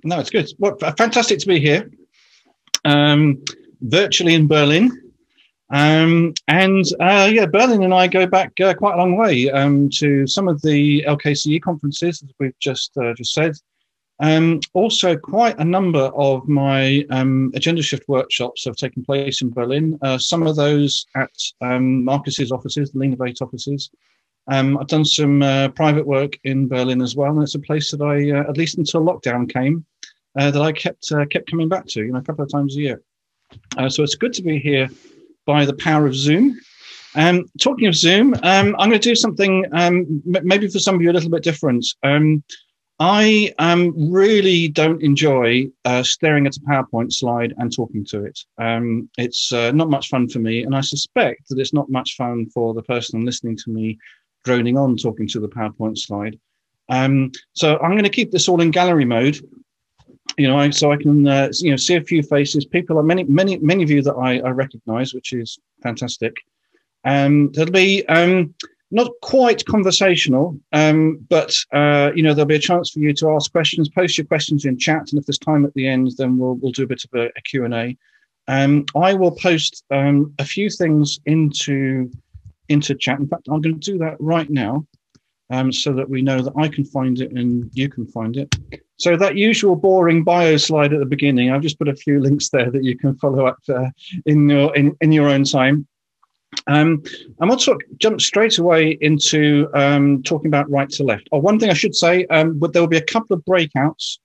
No, it's good. Well, fantastic to be here, virtually in Berlin. Yeah, Berlin and I go back quite a long way to some of the LKCE conferences, as we've just said. Also, quite a number of my agenda shift workshops have taken place in Berlin. Some of those at Marcus's offices, the Leanovate offices. I've done some private work in Berlin as well, and it's a place that I, at least until lockdown came, that I kept coming back to, a couple of times a year. So it's good to be here by the power of Zoom. Talking of Zoom, I'm going to do something maybe for some of you a little bit different. I really don't enjoy staring at a PowerPoint slide and talking to it. It's not much fun for me, and I suspect that it's not much fun for the person listening to me droning on talking to the PowerPoint slide. So I'm going to keep this all in gallery mode, so I can see a few faces. People, many of you that I recognise, which is fantastic. There'll be not quite conversational, but there'll be a chance for you to ask questions. Post your questions in chat, and if there's time at the end, then we'll do a bit of a Q&A. I will post a few things into chat. In fact, I'm going to do that right now, so that we know that I can find it and you can find it. So that usual boring bio slide at the beginning, I've just put a few links there that you can follow up in your own time. I want to jump straight away into talking about right to left. Oh, one thing I should say, but there will be a couple of breakouts,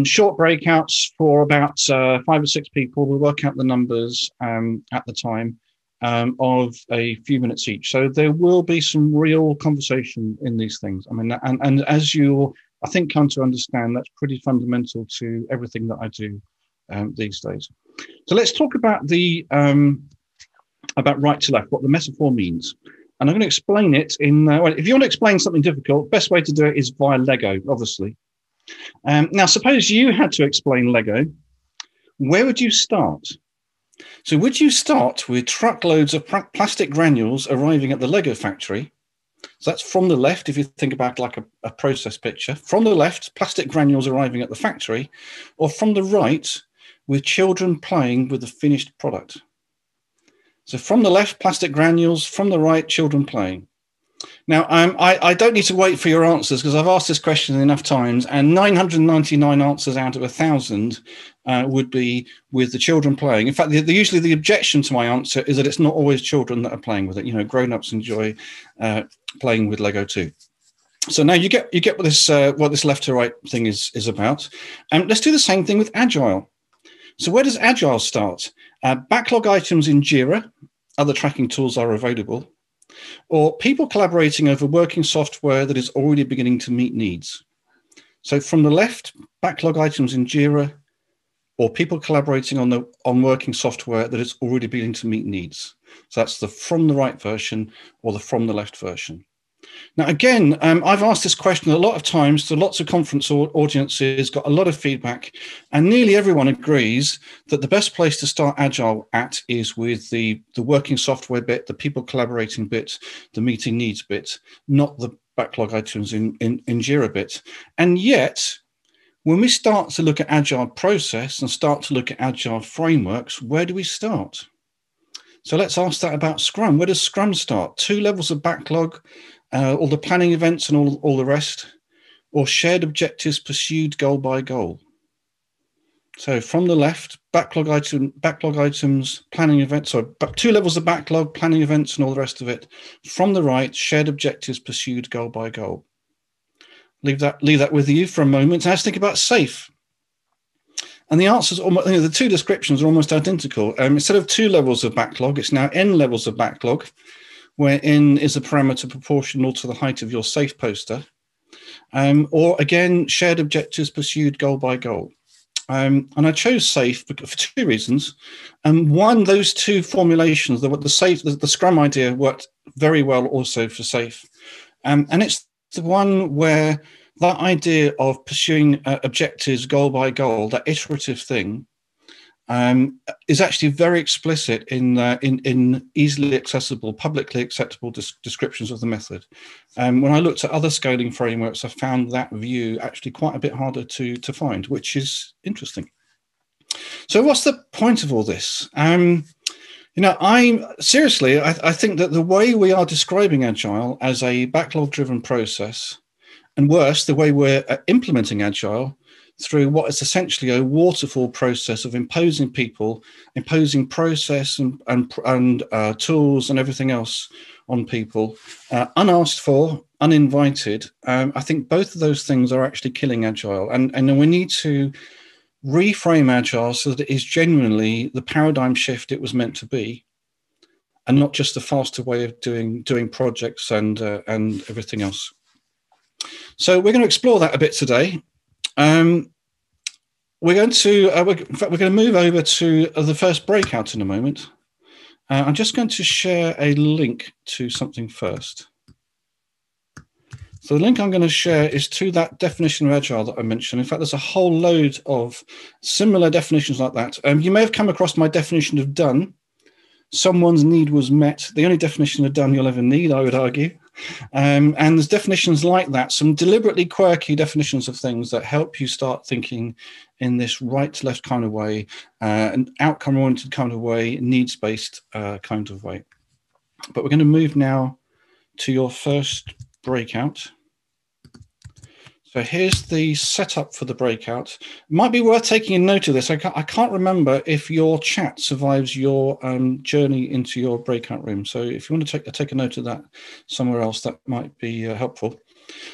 short breakouts for about 5 or 6 people. We'll work out the numbers at the time of a few minutes each. So there will be some real conversation in these things. I mean, and as you'll, I think, come to understand, that's pretty fundamental to everything that I do these days. So let's talk about the about right to left, what the metaphor means. And I'm going to explain it in, well, if you want to explain something difficult, best way to do it is via Lego, obviously. Now, suppose you had to explain Lego, where would you start? So would you start with truckloads of plastic granules arriving at the Lego factory? So that's from the left, if you think about like a process picture. From the left, plastic granules arriving at the factory, or from the right, with children playing with the finished product. So from the left, plastic granules, from the right, children playing. Now, I don't need to wait for your answers because I've asked this question enough times, and 999 answers out of 1,000 would be with the children playing. In fact, usually the objection to my answer is that it's not always children that are playing with it. Grown-ups enjoy playing with Lego too. So now you get what this left to right thing is about. Let's do the same thing with Agile. So where does Agile start? Backlog items in Jira, other tracking tools are available, or people collaborating over working software that is already beginning to meet needs. So from the left, backlog items in Jira, or people collaborating on working software that is already beginning to meet needs. So that's the from the right version or the from the left version. Now, again, I've asked this question a lot of times to lots of conference audiences, got a lot of feedback, and nearly everyone agrees that the best place to start Agile at is with the working software bit, the people collaborating bit, the meeting needs bit, not the backlog items in Jira bit. And yet, when we start to look at Agile process and start to look at Agile frameworks, where do we start? So let's ask that about Scrum. Where does Scrum start? 2 levels of backlog, all the planning events and all the rest, or shared objectives pursued goal by goal. So from the left, backlog items, planning events, so 2 levels of backlog, planning events and all the rest of it. From the right, shared objectives pursued goal by goal. Leave that with you for a moment. Now let's think about SAFe. And the answers, the 2 descriptions are almost identical. Instead of 2 levels of backlog, it's now n levels of backlog, where n is a parameter proportional to the height of your SAFe poster. Or again, shared objectives pursued goal by goal. And I chose SAFe for 2 reasons. One, those 2 formulations, the Scrum idea worked very well also for SAFe. And it's the one where that idea of pursuing objectives goal by goal, that iterative thing, is actually very explicit in easily accessible, publicly acceptable descriptions of the method. When I looked at other scaling frameworks, I found that view actually quite a bit harder to find, which is interesting. So what's the point of all this? I think that the way we are describing Agile as a backlog-driven process, and worse, the way we're implementing Agile through what is essentially a waterfall process of imposing process and tools and everything else on people, unasked for, uninvited. I think both of those things are actually killing Agile, and we need to reframe Agile so that it is genuinely the paradigm shift it was meant to be, and not just a faster way of doing projects and everything else. So we're going to explore that a bit today. We're going to move over to the first breakout in a moment. I'm just going to share a link to something first. So the link I'm going to share is to that definition of Agile that I mentioned. In fact, there's a whole load of similar definitions like that. You may have come across my definition of done. Someone's need was met. The only definition of done you'll ever need, I would argue. And there's definitions like that, some deliberately quirky definitions of things that help you start thinking in this right to left kind of way, an outcome-oriented kind of way, needs-based kind of way. But we're going to move now to your first breakout. So here's the setup for the breakout. It might be worth taking a note of this. I can't remember if your chat survives your journey into your breakout room. So if you want to take a note of that somewhere else, that might be helpful.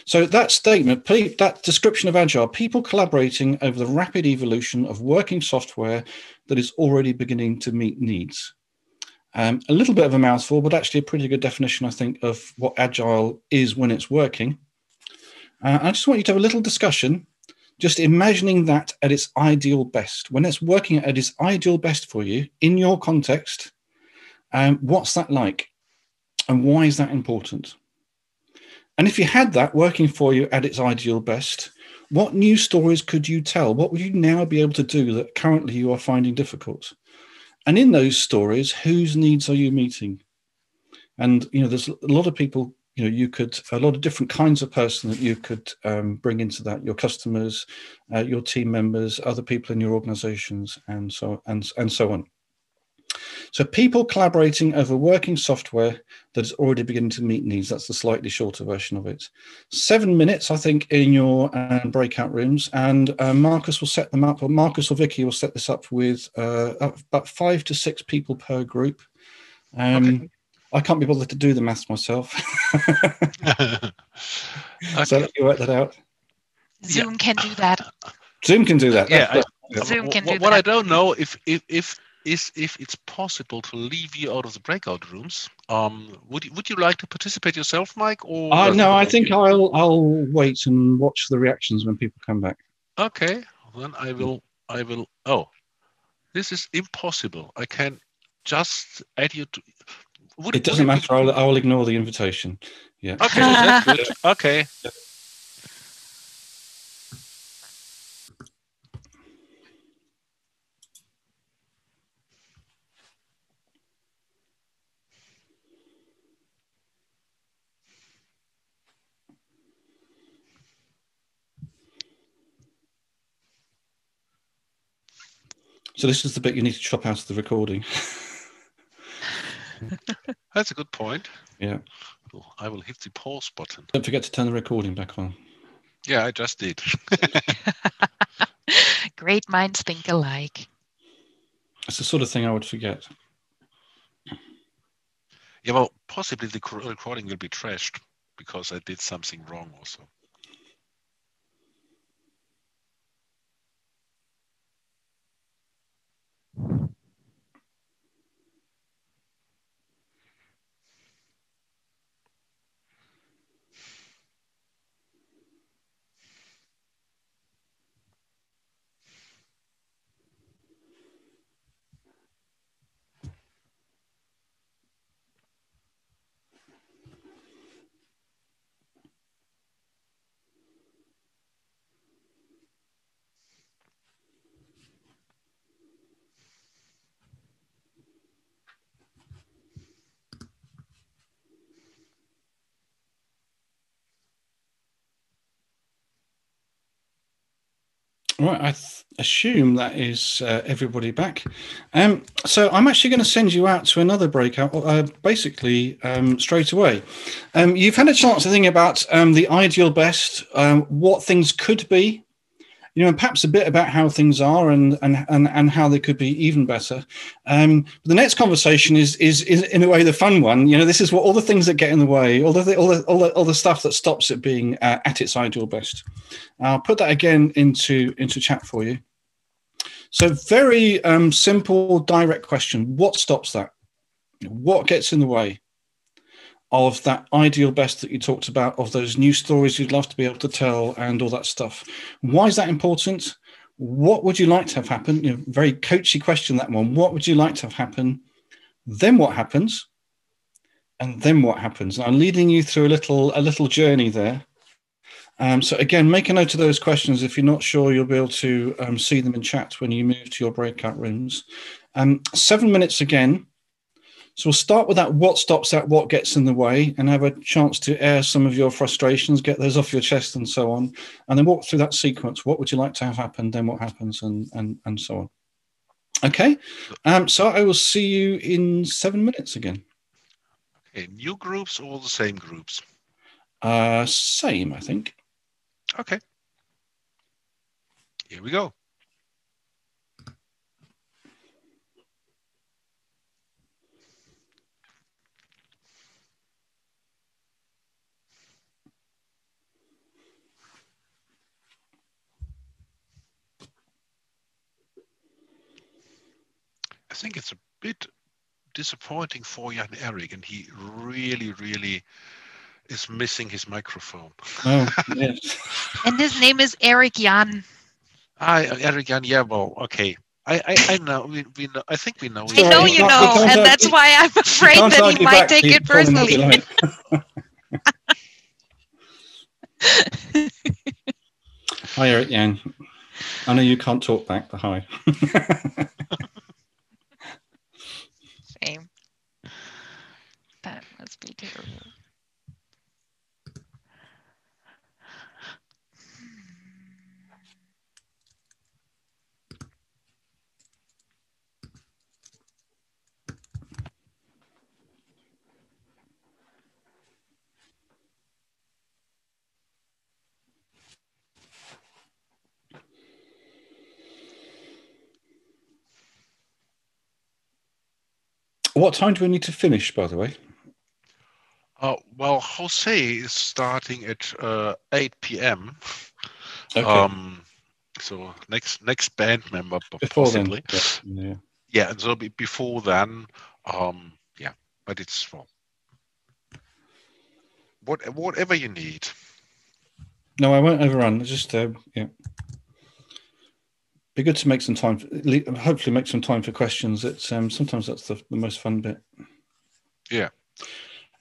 So that statement, that description of Agile, people collaborating over the rapid evolution of working software that is already beginning to meet needs. A little bit of a mouthful, but actually a pretty good definition, I think, of what Agile is when it's working. I just want you to have a little discussion, just imagining that at its ideal best. When it's working at its ideal best for you, in your context, what's that like? And why is that important? And if you had that working for you at its ideal best, what new stories could you tell? What would you now be able to do that currently you are finding difficult? And in those stories, whose needs are you meeting? And, there's a lot of people, a lot of different kinds of person that you could bring into that, your customers, your team members, other people in your organizations, and so on. So people collaborating over working software that is already beginning to meet needs. That's the slightly shorter version of it. 7 minutes, I think, in your breakout rooms, and Marcus will set them up, or Marcus or Vicky will set this up with about 5 to 6 people per group. Okay. I can't be bothered to do the maths myself. Okay. So let you work that out. Zoom can do that. Zoom can do that. Zoom can do that. What I don't know if it's possible to leave you out of the breakout rooms. Would you like to participate yourself, Mike? Or no, I think I'll wait and watch the reactions when people come back. Okay, then I will. Oh, this is impossible. I can just add you to. It doesn't matter. I will ignore the invitation. Yeah. Okay, that's good. Okay. Yeah. So this is the bit you need to chop out of the recording. That's a good point. Yeah. I will hit the pause button. Don't forget to turn the recording back on. Yeah, I just did. Great minds think alike. It's the sort of thing I would forget. Yeah, well, possibly the recording will be trashed because I did something wrong also. Right, I assume that is everybody back. So I'm actually going to send you out to another breakout, basically straight away. You've had a chance to think about the ideal best, what things could be, and perhaps a bit about how things are and how they could be even better. The next conversation is in a way the fun one. This is what all the things that get in the way, all the stuff that stops it being at its ideal best. I'll put that again into chat for you. So very simple, direct question. What stops that? What gets in the way of that ideal best that you talked about, of those new stories you'd love to be able to tell and all that stuff? Why is that important? What would you like to have happen? Very coachy question, that one. What would you like to have happen? Then what happens? And then what happens? I'm leading you through a little journey there. So again, make a note of those questions. If you're not sure, you'll be able to see them in chat when you move to your breakout rooms. 7 minutes again. So we'll start with that, what stops that, what gets in the way, and have a chance to air some of your frustrations, get those off your chest and so on, and then walk through that sequence. What would you like to have happen, then what happens, and so on. Okay, so I will see you in 7 minutes again. Okay, new groups or the same groups? Same, I think. Okay, here we go. I think it's a bit disappointing for Jan Erik, and he really is missing his microphone. Oh, yes. And his name is Eric Jan. Erik Jan, yeah, well, okay. I know, we know, I think we know. I know you know, and that's why I'm afraid that he might take it personally. Hi, Eric Jan. I know you can't talk back, but hi. Shame. That must be terrible. What time do we need to finish, by the way? Well, Jose is starting at 8 p.m. Okay. So next band member Before possibly. Then. Yeah, and so before then, yeah, but it's whatever you need. No, I won't overrun. Just yeah. Be good to make some time. Hopefully, make some time for questions. It's sometimes that's the most fun bit. Yeah.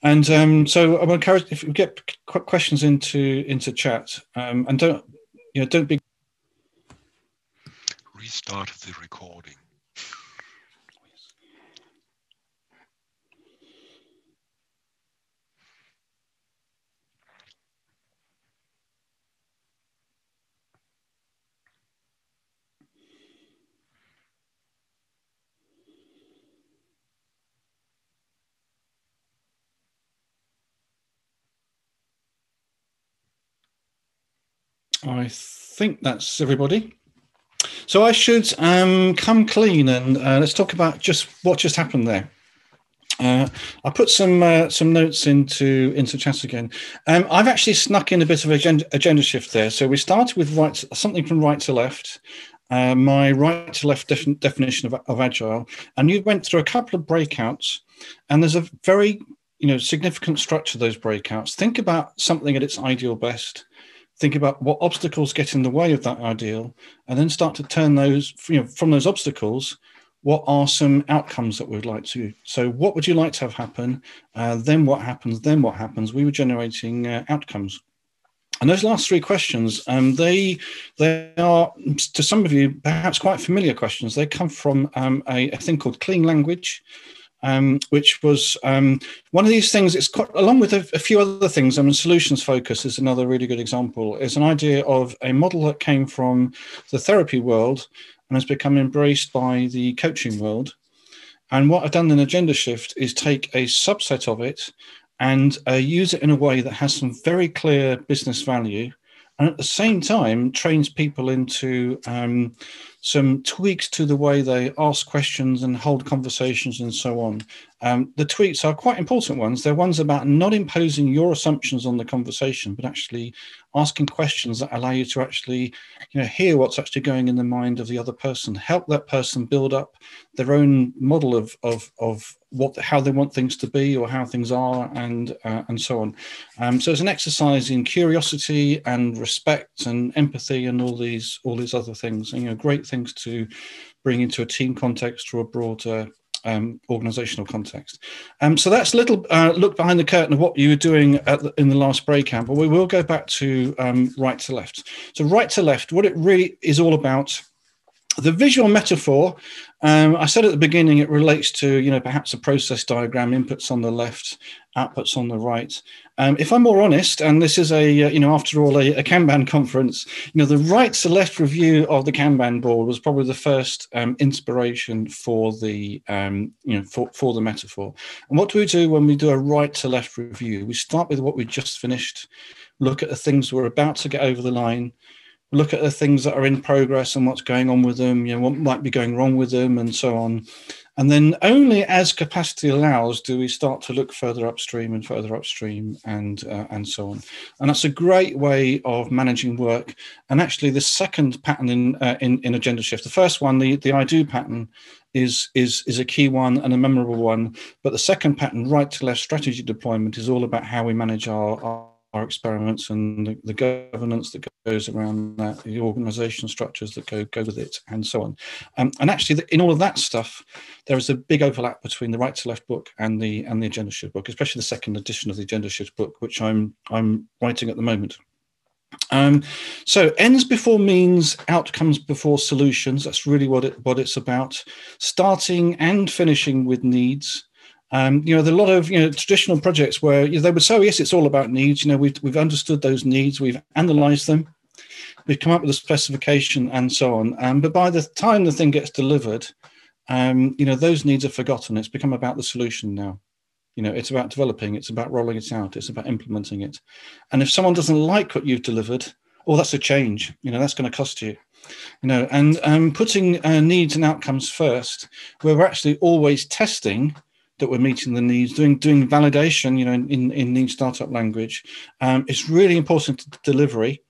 And so I would encourage, if you get questions into chat, and don't be. Restart the recording. I think that's everybody. So I should come clean and let's talk about just what just happened there. I put some notes into chat again. I've actually snuck in a bit of agenda shift there. So we started with something from right to left, my right to left definition of Agile, and you went through a couple of breakouts, and there's a very significant structure to those breakouts. Think about something at its ideal best. Think about what obstacles get in the way of that ideal, and then start to turn those, from those obstacles, what are some outcomes that we'd like to? So what would you like to have happen? Then what happens? Then what happens? We were generating outcomes. And those last three questions, they are, to some of you, perhaps quite familiar questions. They come from a thing called clean language, which was one of these things. It's quite, along with a few other things. Solutions focus is another really good example. It's an idea of a model that came from the therapy world and has become embraced by the coaching world. And what I've done in Agenda Shift is take a subset of it and use it in a way that has some very clear business value, and at the same time trains people into some tweaks to the way they ask questions and hold conversations and so on. The tweaks are quite important ones. They're ones about not imposing your assumptions on the conversation, but actually asking questions that allow you to actually, hear what's actually going in the mind of the other person, help that person build up their own model of how they want things to be or how things are, and so on. So it's an exercise in curiosity and respect and empathy and all these other things, and great things to bring into a team context or a broader organizational context. So that's a little look behind the curtain of what you were doing in the last breakout, but we will go back to right to left. So right to left, what it really is all about. The visual metaphor, I said at the beginning, it relates to, perhaps a process diagram, inputs on the left, outputs on the right. If I'm more honest, and this is after all, a Kanban conference, the right to left review of the Kanban board was probably the first inspiration for the, for the metaphor. And what do we do when we do a right to left review? We start with what we just finished, look at the things we're about to get over the line, look at the things that are in progress and what's going on with them, what might be going wrong with them and so on. And then only as capacity allows do we start to look further upstream and so on. And that's a great way of managing work. And actually the second pattern in Agenda Shift, the first one, the I do pattern, is a key one and a memorable one. But the second pattern, right to left strategy deployment, is all about how we manage our experiments and the governance that goes around that, the organization structures that go with it, and so on. And actually, in all of that stuff, there is a big overlap between the Right to Left book and the Agenda Shift book, especially the second edition of the Agenda Shift book, which I'm writing at the moment. So ends before means, outcomes before solutions. That's really what it's about. Starting and finishing with needs. There are a lot of traditional projects where they would say, oh, yes, it's all about needs. We've understood those needs, we've analysed them, we've come up with a specification, and so on. But by the time the thing gets delivered, those needs are forgotten. It's become about the solution now. It's about developing, it's about rolling it out, it's about implementing it. And if someone doesn't like what you've delivered, that's a change. That's going to cost you. And putting needs and outcomes first, where we're actually always testing that we're meeting the needs, doing validation, in Lean Startup language. It's really important to delivery,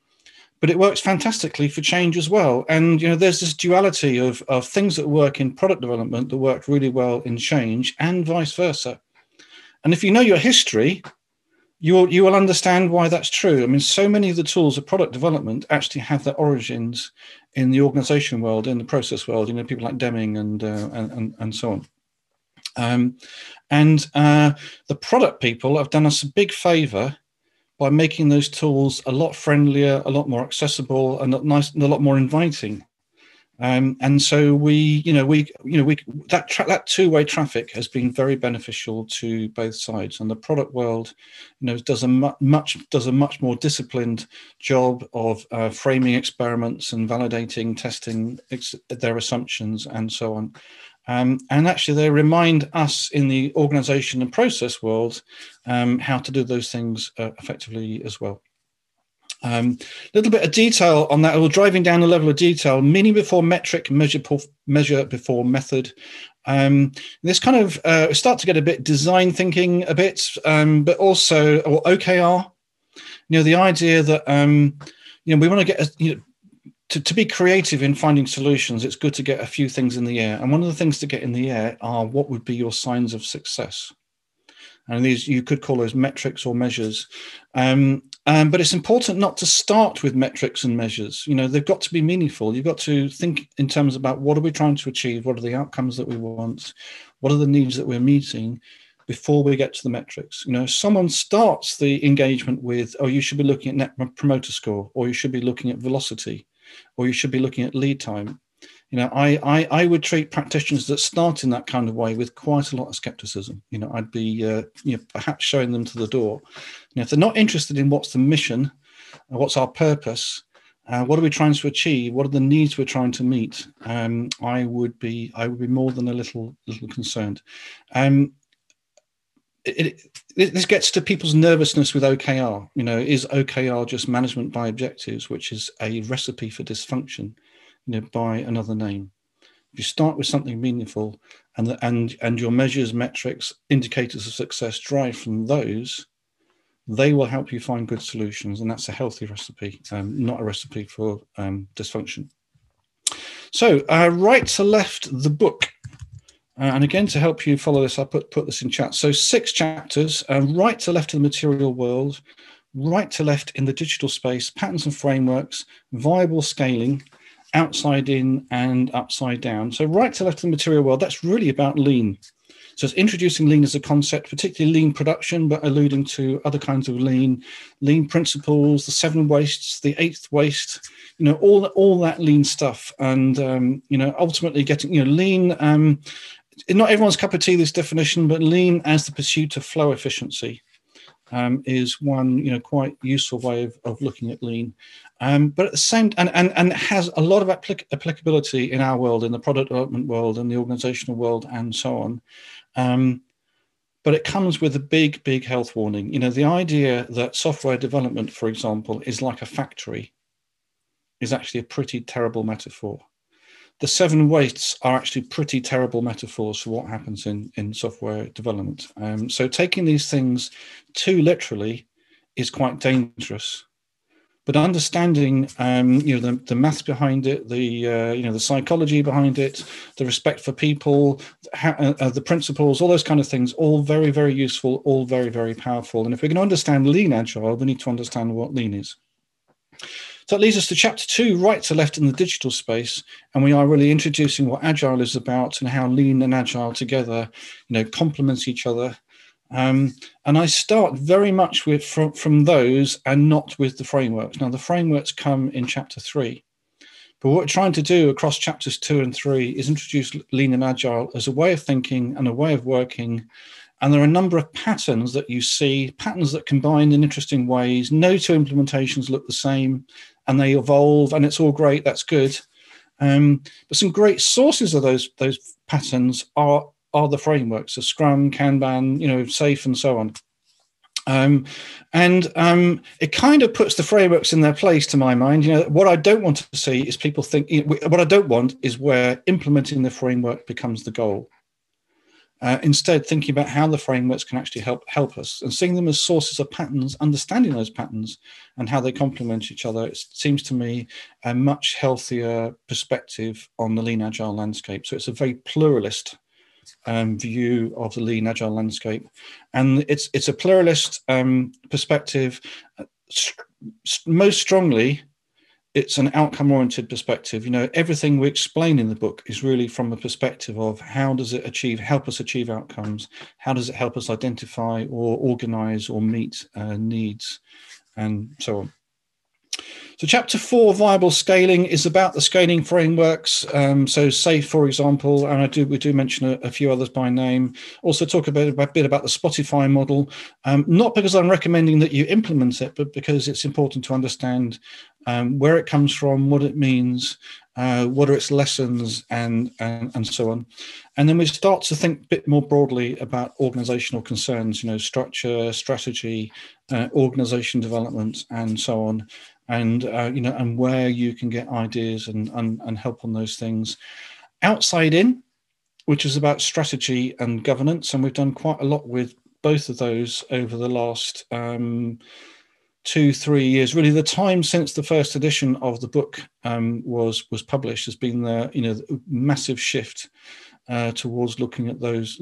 but it works fantastically for change as well. And, there's this duality of things that work in product development that work really well in change, and vice versa. And if you know your history, you will understand why that's true. So many of the tools of product development actually have their origins in the organization world, in the process world, people like Deming and so on. The product people have done us a big favor by making those tools a lot friendlier, a lot more accessible, and a lot more inviting. And so that two-way traffic has been very beneficial to both sides. And the product world, does a much more disciplined job of framing experiments and validating, testing their assumptions, and so on. And actually, they remind us in the organization and process world how to do those things effectively as well. A little bit of detail on that, or driving down the level of detail, meaning before metric, measure before method. This kind of start to get a bit design thinking a bit, but also, or OKR, the idea that, we want to get, to be creative in finding solutions, it's good to get a few things in the air. And one of the things to get in the air are what would be your signs of success. And these, you could call those metrics or measures. But it's important not to start with metrics and measures. They've got to be meaningful. You've got to think in terms about what are we trying to achieve? What are the outcomes that we want? What are the needs that we're meeting before we get to the metrics? If someone starts the engagement with, oh, you should be looking at net promoter score, or you should be looking at velocity, or you should be looking at lead time, I would treat practitioners that start in that kind of way with quite a lot of skepticism. I'd be perhaps showing them to the door. If they're not interested in what's the mission, what's our purpose, what are we trying to achieve, what are the needs we're trying to meet, I would be more than a little concerned. This gets to people's nervousness with OKR. Is OKR just management by objectives, which is a recipe for dysfunction, by another name? If you start with something meaningful and your measures, metrics, indicators of success drive from those, they will help you find good solutions. And that's a healthy recipe, not a recipe for dysfunction. So right to left, the book. And again, to help you follow this, I put this in chat. So 6 chapters, right to left in the material world, right to left in the digital space, patterns and frameworks, viable scaling, outside in and upside down. So right to left in the material world, that's really about lean. So it's introducing lean as a concept, particularly lean production, but alluding to other kinds of lean principles, the 7 wastes, the 8th waste, all that lean stuff. And, ultimately getting, lean, not everyone's cup of tea, this definition, but lean as the pursuit of flow efficiency is one, quite useful way of looking at lean. But at the same, and it has a lot of applicability in our world, in the product development world, and the organizational world, and so on. But it comes with a big health warning. The idea that software development, for example, is like a factory is actually a pretty terrible metaphor. The 7 wastes are actually pretty terrible metaphors for what happens in software development. So taking these things too literally is quite dangerous. But understanding, the maths behind it, the psychology behind it, the respect for people, the principles, all those kind of things, all very, very useful, all very, very powerful. And if we're going to understand lean agile, we need to understand what lean is. So that leads us to chapter 2, right to left in the digital space. And we are really introducing what agile is about and how lean and agile together, complement each other. And I start very much from those and not with the frameworks. Now, the frameworks come in chapter 3. But what we're trying to do across chapters 2 and 3 is introduce lean and agile as a way of thinking and a way of working. And there are a number of patterns that you see, patterns that combine in interesting ways. No 2 implementations look the same, and they evolve, and it's all great. That's good. But some great sources of those patterns are the frameworks, so Scrum, Kanban, SAFe, and so on. It kind of puts the frameworks in their place, to my mind. What I don't want to see is people think. What I don't want is where implementing the framework becomes the goal. Instead, thinking about how the frameworks can actually help us and seeing them as sources of patterns, understanding those patterns and how they complement each other. It seems to me a much healthier perspective on the lean agile landscape. So it's a very pluralist view of the lean agile landscape, and it's a pluralist perspective. Most strongly, it's an outcome-oriented perspective. Everything we explain in the book is really from a perspective of how does it help us achieve outcomes? How does it help us identify or organize or meet needs, and so on. So chapter 4, viable scaling, is about the scaling frameworks. So SAFe, for example, and we do mention a few others by name. Also talk a bit about the Spotify model, not because I'm recommending that you implement it, but because it's important to understand where it comes from, what it means, what are its lessons, and so on. And then we start to think a bit more broadly about organizational concerns, structure, strategy, organization development, and so on. And and where you can get ideas and help on those things. Outside in, which is about strategy and governance, and we've done quite a lot with both of those over the last 2-3 years. Really, the time since the first edition of the book was published has been the massive shift towards looking at those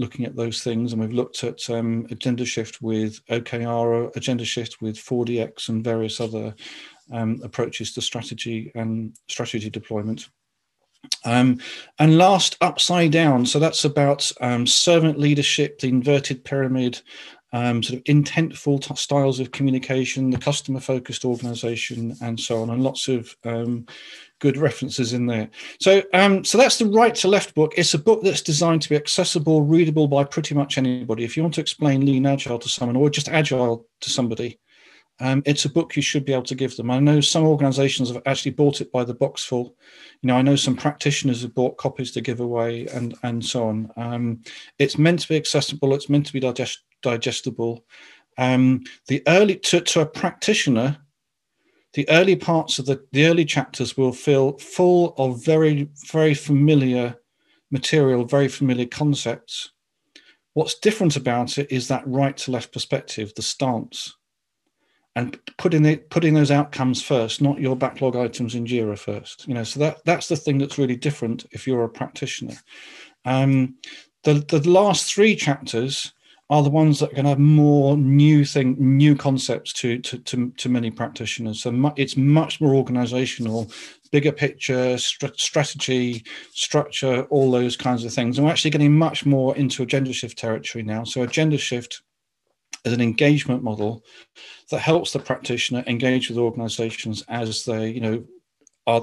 things, and we've looked at agenda shift with OKR, agenda shift with 4DX, and various other approaches to strategy and strategy deployment. And last, upside down. So that's about servant leadership, the inverted pyramid, sort of intentful styles of communication, the customer-focused organization, and so on, and lots of good references in there. So that's the Right to Left book. It's a book that's designed to be accessible, readable by pretty much anybody. If you want to explain Lean Agile to someone, or just Agile to somebody, it's a book you should be able to give them. I know some organizations have actually bought it by the boxful. I know some practitioners have bought copies to give away, and so on. It's meant to be accessible. It's meant to be digestible. To a practitioner, the early parts of the early chapters will feel full of very, very familiar material, very familiar concepts. What's different about it is that right to left perspective, the stance, and putting those outcomes first, not your backlog items in Jira first. So that's the thing that's really different if you're a practitioner. The last 3 chapters are the ones that are going to have more new concepts to many practitioners. So it's much more organizational, bigger picture, strategy, structure, all those kinds of things. And we're actually getting much more into agenda shift territory now. So agenda shift is an engagement model that helps the practitioner engage with organizations as they,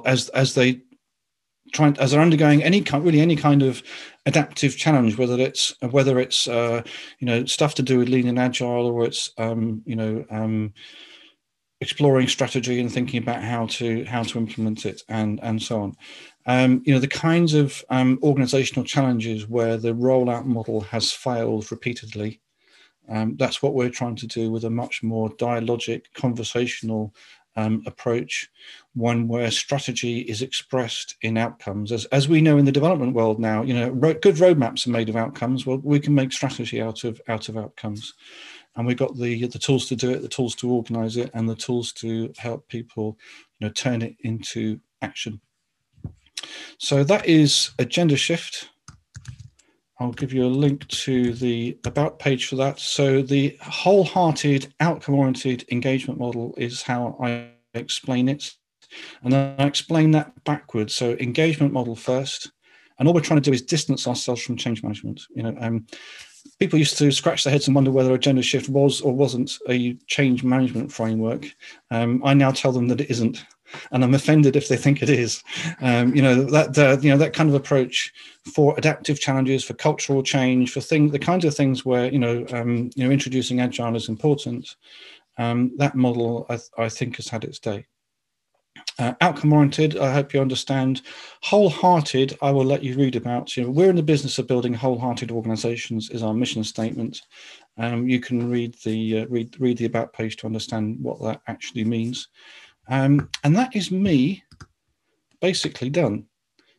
as they're undergoing any kind of adaptive challenge, whether it's stuff to do with lean and agile, or it's exploring strategy and thinking about how to implement it, and so on. The kinds of organizational challenges where the rollout model has failed repeatedly. That's what we're trying to do with a much more dialogic, conversational approach, one where strategy is expressed in outcomes. As we know in the development world now, good roadmaps are made of outcomes. Well, we can make strategy out of outcomes, and we've got the tools to do it, the tools to organize it, and the tools to help people, turn it into action. So that is Agenda Shift. I'll give you a link to the About page for that. So the wholehearted, outcome-oriented engagement model is how I explain it. And then I explain that backwards. So engagement model first. And all we're trying to do is distance ourselves from change management. People used to scratch their heads and wonder whether Agenda Shift was or wasn't a change management framework. I now tell them that it isn't. And I'm offended if they think it is. That kind of approach for adaptive challenges, for cultural change, for the kinds of things where introducing Agile is important. That model, I think, has had its day. Outcome-oriented, I hope you understand. Wholehearted, I will let you read about. We're in the business of building wholehearted organizations, is our mission statement. You can read the About page to understand what that actually means. And that is me basically done.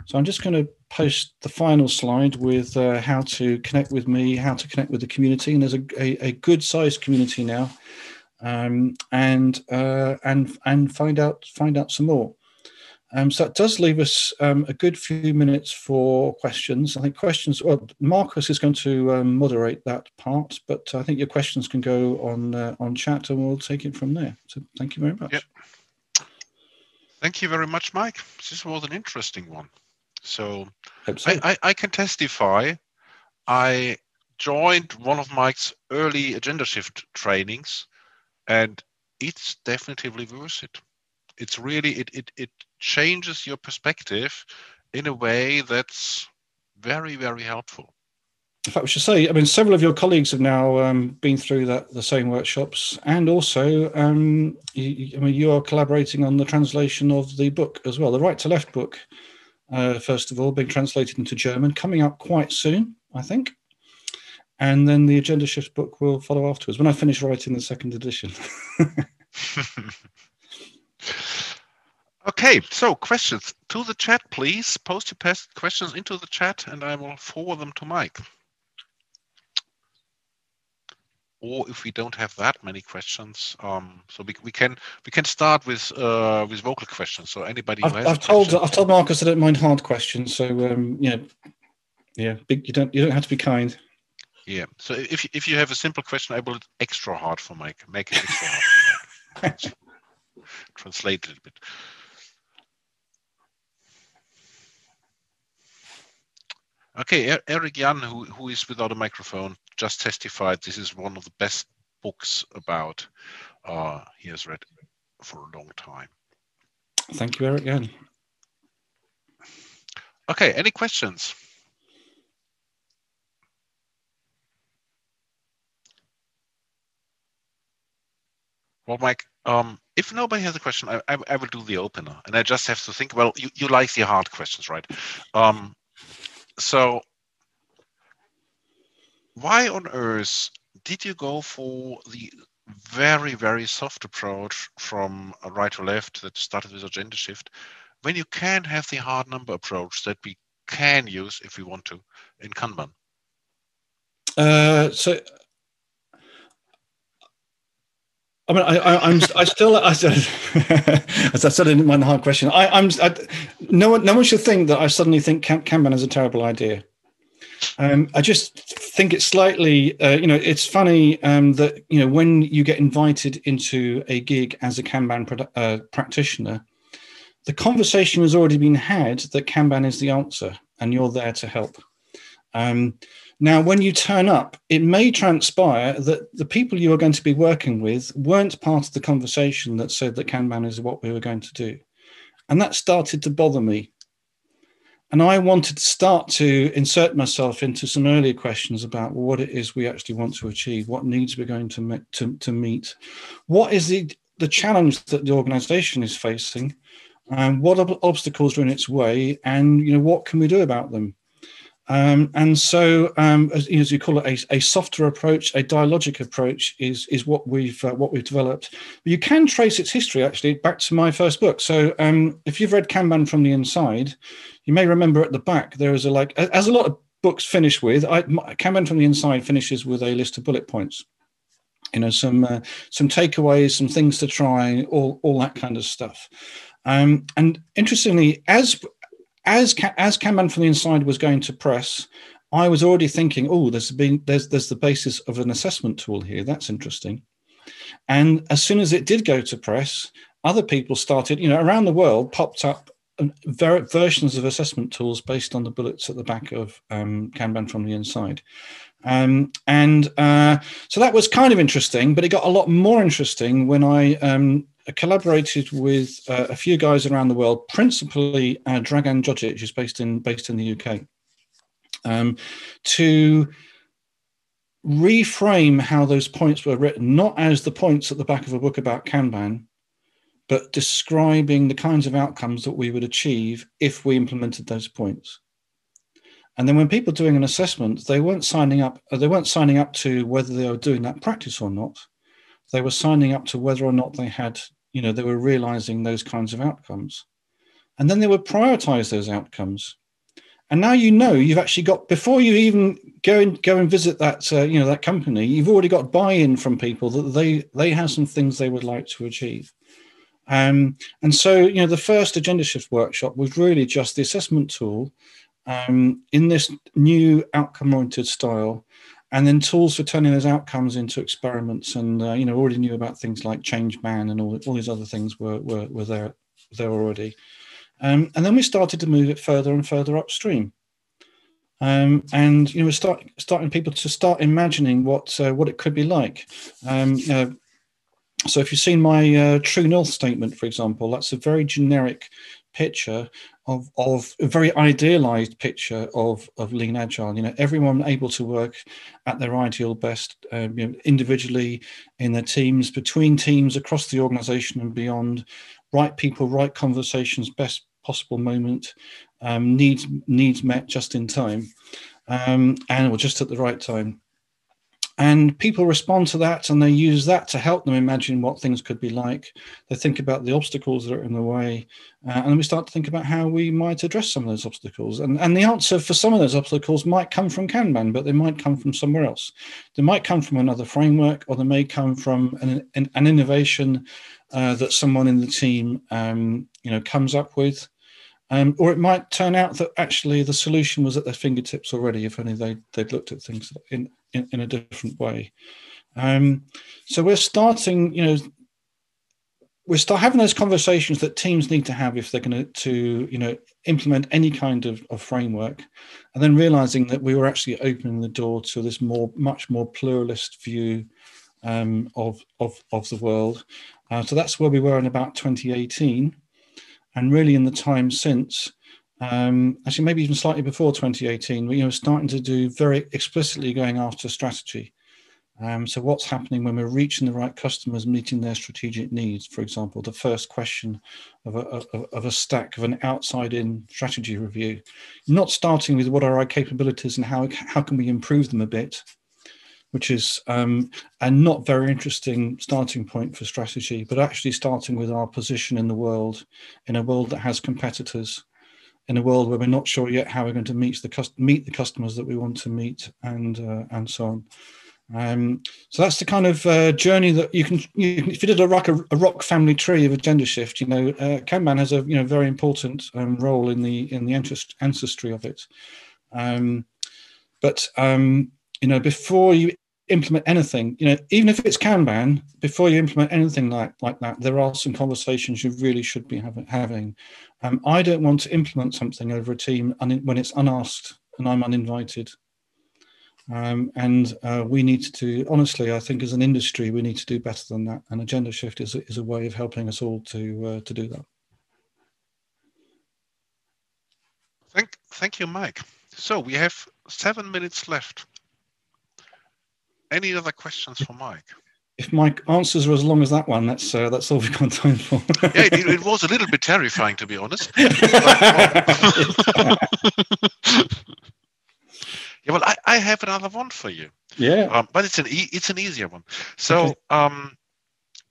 So I'm just going to post the final slide with how to connect with me, how to connect with the community. And there's a good sized community now, and find out some more. So it does leave us a good few minutes for questions. I think Marcus is going to moderate that part, but I think your questions can go on chat, and we'll take it from there. So thank you very much. Yep. Thank you very much, Mike. This was an interesting one. So I can testify. I joined one of Mike's early Agenda Shift trainings, and it's definitely worth it. It's really, it changes your perspective in a way that's very, very helpful. In fact, we should say, several of your colleagues have now been through the same workshops, and also, you are collaborating on the translation of the book as well. The Right to Left book, first of all, being translated into German, coming up quite soon, I think. And then the Agenda Shift book will follow afterwards when I finish writing the second edition. Okay, so questions to the chat, please. Post your questions into the chat, and I will forward them to Mike. Or if we don't have that many questions, so we can start with vocal questions. So anybody who has I've told Marcus I don't mind hard questions. So you don't have to be kind. Yeah. So if you have a simple question, I will extra hard for Mike. Make it extra hard for Mike. Translate it a bit. Okay, Eric Jan, who is without a microphone, just testified this is one of the best books about he has read for a long time. Thank you, Eric Jan. Okay, any questions? Well, Mike, if nobody has a question, I will do the opener, and I just have to think. Well, you like the hard questions, right? So why on earth did you go for the very, very soft approach from right to left that started with agenda shift, when you can have the hard number approach that we can use if we want to in Kanban? So, I mean, I still, as I said in my hard question, no one should think that I suddenly think Kanban is a terrible idea. I just think it's slightly, it's funny that, when you get invited into a gig as a Kanban practitioner, the conversation has already been had that Kanban is the answer and you're there to help. Now, when you turn up, it may transpire that the people you are going to be working with weren't part of the conversation that said that Kanban is what we were going to do. And that started to bother me. And I wanted to start to insert myself into some earlier questions about what it is we actually want to achieve, what needs we're going to meet, what is the challenge that the organization is facing, what obstacles are in its way, and what can we do about them? And so, as you call it, a softer approach, a dialogic approach is what we've developed. But you can trace its history actually back to my first book. So, if you've read Kanban from the Inside, you may remember at the back there is as a lot of books finish with. Kanban from the Inside finishes with a list of bullet points. Some takeaways, some things to try, all that kind of stuff. And interestingly, as Kanban from the Inside was going to press, I was already thinking, there's the basis of an assessment tool here. That's interesting. And as soon as it did go to press, other people started, around the world, popped up versions of assessment tools based on the bullets at the back of Kanban from the Inside. So that was kind of interesting, but it got a lot more interesting when I collaborated with a few guys around the world, principally Dragan Djodjic, who's based in the UK, to reframe how those points were written, not as the points at the back of a book about Kanban, but describing the kinds of outcomes that we would achieve if we implemented those points. And then when people are doing an assessment, they weren't signing up to whether they were doing that practice or not. They were signing up to whether or not they had, they were realizing those kinds of outcomes. And then they would prioritize those outcomes. And now you've actually got, before you even go and visit that that company, you've already got buy-in from people that they have some things they would like to achieve. And so the first agenda shift workshop was really just the assessment tool in this new outcome-oriented style, and then tools for turning those outcomes into experiments. And already knew about things like change man and all these other things were there already. And then we started to move it further and further upstream. We're starting people to start imagining what it could be like. So if you've seen my True North statement, for example, that's a very generic picture of a very idealized picture of lean agile. Everyone able to work at their ideal best, individually, in their teams, between teams, across the organization and beyond. Right people, right conversations, best possible moment, needs met just in time, or just at the right time. And people respond to that, and they use that to help them imagine what things could be like. They think about the obstacles that are in the way, and then we start to think about how we might address some of those obstacles. And the answer for some of those obstacles might come from Kanban, but they might come from somewhere else. They might come from another framework, or they may come from an innovation that someone in the team comes up with. Or it might turn out that actually the solution was at their fingertips already, if only they'd looked at things in a different way. So we're starting, we start having those conversations that teams need to have if they're going to implement any kind of framework, and then realizing that we were actually opening the door to this much more pluralist view of the world. So that's where we were in about 2018, and really in the time since, actually maybe even slightly before 2018, we starting to do very explicitly going after strategy. So what's happening when we're reaching the right customers, meeting their strategic needs? For example, the first question of a stack of an outside-in strategy review, not starting with what are our capabilities and how can we improve them a bit, which is a not very interesting starting point for strategy, but actually starting with our position in the world, in a world that has competitors, in a world where we're not sure yet how we're going to meet the customers that we want to meet, and so on. So that's the kind of journey that you can if you did a rock family tree of agenda shift, Kanban has a very important role in the ancestry of it. But before you implement anything, even if it's Kanban, before you implement anything like that, there are some conversations you really should be having. I don't want to implement something over a team when it's unasked and I'm uninvited. And we need to, honestly, I think as an industry, we need to do better than that. And agenda shift is a way of helping us all to do that. Thank you, Mike. So we have 7 minutes left. Any other questions for Mike? If Mike answers are as long as that one, that's all we've got time for. Yeah, it was a little bit terrifying, to be honest. Yeah, well, I have another one for you. Yeah, but it's an easier one. So okay.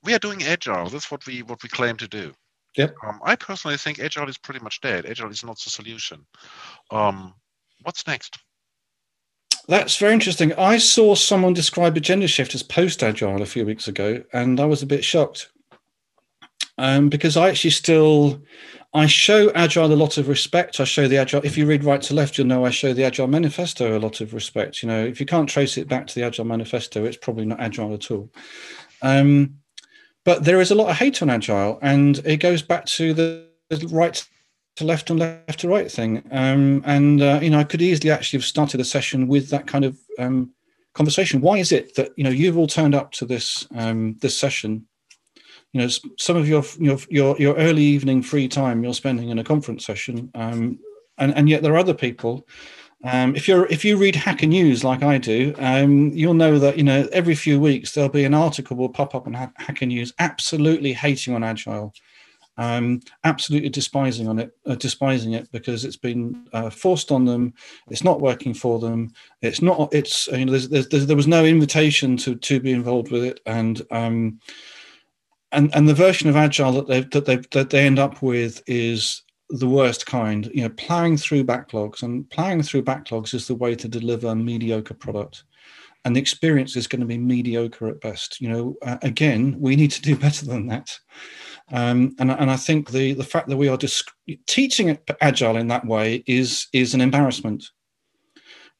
We are doing Agile. That's what we claim to do. Yep. I personally think Agile is pretty much dead. Agile is not the solution. What's next? That's very interesting. I saw someone describe agenda shift as post-Agile a few weeks ago, and I was a bit shocked because I actually I show Agile a lot of respect. I show the Agile, if you read right to left, you'll know I show the Agile Manifesto a lot of respect. If you can't trace it back to the Agile Manifesto, it's probably not Agile at all. But there is a lot of hate on Agile, and it goes back to the right to left and left to right thing. I could easily actually have started a session with that kind of conversation. Why is it that, you've all turned up to this session? Some of your early evening free time you're spending in a conference session, and yet there are other people. If you read Hacker News like I do, you'll know that every few weeks there'll be an article will pop up on Hacker News absolutely hating on Agile, absolutely despising it because it's been forced on them. It's not working for them. There was no invitation to be involved with it, and the version of Agile that they end up with is the worst kind. Ploughing through backlogs, and ploughing through backlogs is the way to deliver a mediocre product, and the experience is going to be mediocre at best. Again, we need to do better than that. And I think the fact that we are teaching Agile in that way is an embarrassment.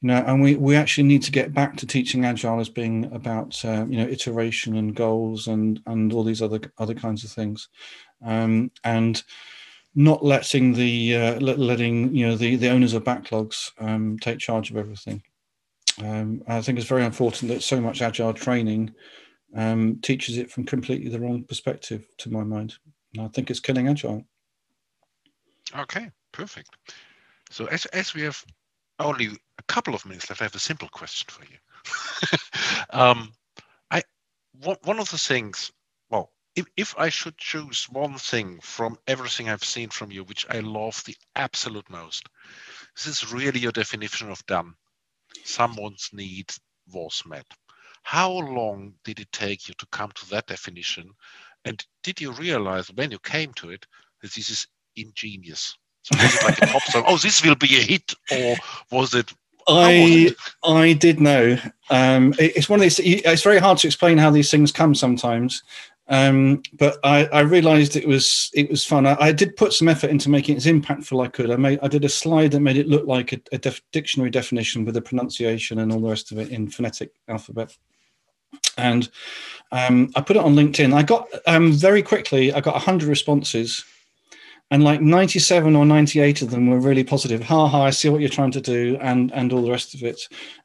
And we actually need to get back to teaching Agile as being about iteration and goals and all these other kinds of things, and not letting the owners of backlogs take charge of everything. I think it's very unfortunate that so much Agile training teaches it from completely the wrong perspective, to my mind. And I think it's killing Agile. Okay, perfect. So as we have only a couple of minutes left, I have a simple question for you. One of the things, well, if I should choose one thing from everything I've seen from you, which I love the absolute most, this is really your definition of done. Someone's need was met. How long did it take you to come to that definition? And did you realize when you came to it that this is ingenious? So was it like a pop song? Oh, this will be a hit, or was it? I did know. It's one of these. It's very hard to explain how these things come sometimes. But I realized it was fun. I did put some effort into making it as impactful I could. I did a slide that made it look like a dictionary definition with the pronunciation and all the rest of it in phonetic alphabet. And I put it on LinkedIn. I got very quickly, I got 100 responses, and like 97 or 98 of them were really positive. Ha ha, I see what you're trying to do, and all the rest of it.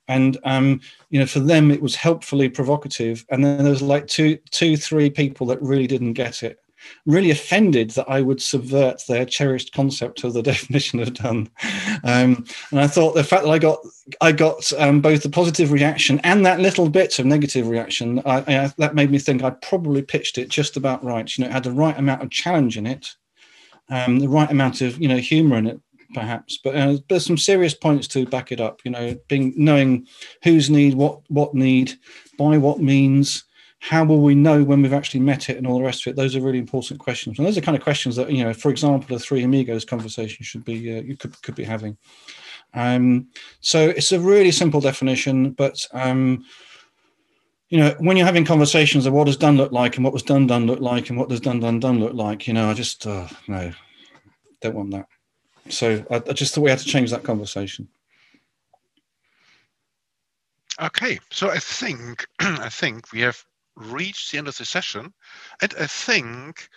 And for them it was helpfully provocative. And then there was like two, 3 people that really didn't get it, really offended that I would subvert their cherished concept of the definition of done. And I thought the fact that I got both the positive reaction and that little bit of negative reaction, that made me think I probably pitched it just about right. It had the right amount of challenge in it, the right amount of humor in it, perhaps. But there's some serious points to back it up. Knowing whose need, what need, by what means. How will we know when we've actually met it, and all the rest of it? Those are really important questions, and those are kind of questions that for example, a 3 Amigos conversation should be you could be having. So it's a really simple definition, but when you're having conversations of what does done look like, and what was done look like, and what does done look like, I just no, don't want that. So I just thought we had to change that conversation. Okay, so I think we have reached the end of the session, and I think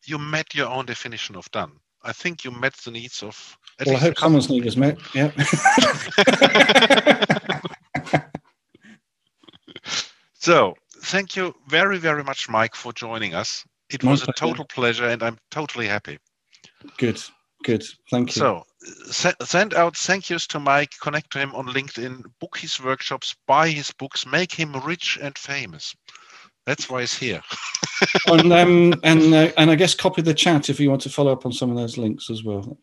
you met your own definition of done. I think you met the needs of I hope someone's need is met. Yeah. So thank you very, very much, Mike, for joining us. It was a total pleasure, and I'm totally happy. Good. Thank you. So send out thank yous to Mike, connect to him on LinkedIn, book his workshops, buy his books, make him rich and famous. That's why he's here. And I guess copy the chat if you want to follow up on some of those links as well.